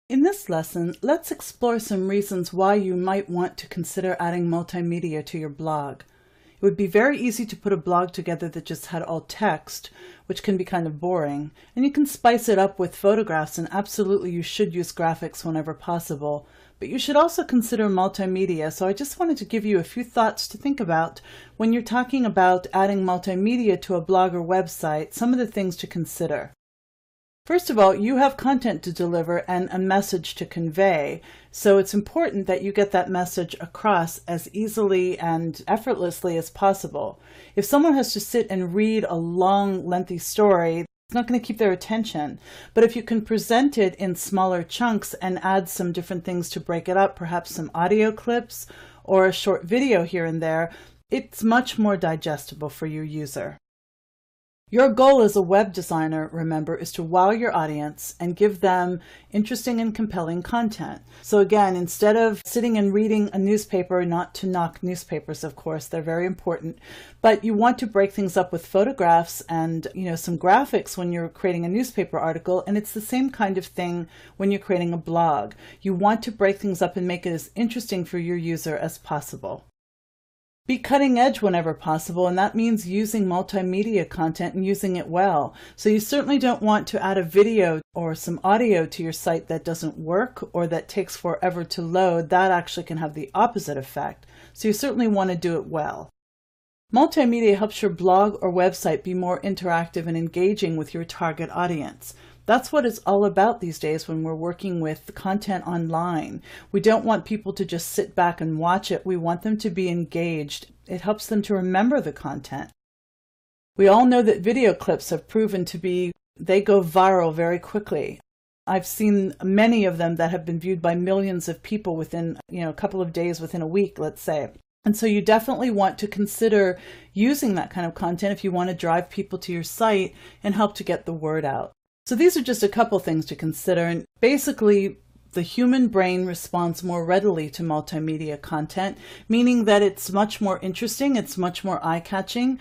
In this lesson, let's explore some reasons why you might want to consider adding multimedia to your blog. It would be very easy to put a blog together that just had all text, which can be kind of boring, and you can spice it up with photographs, and absolutely you should use graphics whenever possible. But you should also consider multimedia, so I just wanted to give you a few thoughts to think about when you're talking about adding multimedia to a blog or website, some of the things to consider. First of all, you have content to deliver and a message to convey, so it's important that you get that message across as easily and effortlessly as possible. If someone has to sit and read a long, lengthy story, it's not going to keep their attention. But if you can present it in smaller chunks and add some different things to break it up, perhaps some audio clips or a short video here and there, it's much more digestible for your user. Your goal as a web designer, remember, is to wow your audience and give them interesting and compelling content. So again, instead of sitting and reading a newspaper, not to knock newspapers, of course, they're very important, but you want to break things up with photographs and, some graphics when you're creating a newspaper article, and it's the same kind of thing when you're creating a blog. You want to break things up and make it as interesting for your user as possible. Be cutting edge whenever possible, and that means using multimedia content and using it well. So you certainly don't want to add a video or some audio to your site that doesn't work or that takes forever to load. That actually can have the opposite effect. So you certainly want to do it well. Multimedia helps your blog or website be more interactive and engaging with your target audience. That's what it's all about these days when we're working with content online. We don't want people to just sit back and watch it. We want them to be engaged. It helps them to remember the content. We all know that video clips have proven they go viral very quickly. I've seen many of them that have been viewed by millions of people within, a couple of days, within a week, let's say. And so you definitely want to consider using that kind of content if you want to drive people to your site and help to get the word out. So these are just a couple things to consider, and basically the human brain responds more readily to multimedia content, meaning that it's much more interesting, it's much more eye-catching.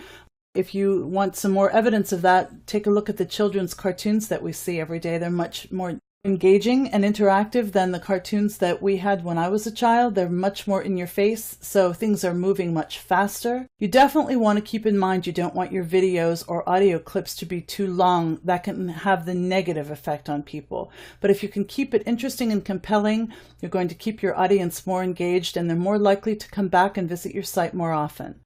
If you want some more evidence of that, take a look at the children's cartoons that we see every day. They're much more engaging and interactive than the cartoons that we had when I was a child. They're much more in your face, so things are moving much faster. You definitely want to keep in mind you don't want your videos or audio clips to be too long. That can have the negative effect on people. But if you can keep it interesting and compelling, you're going to keep your audience more engaged and they're more likely to come back and visit your site more often.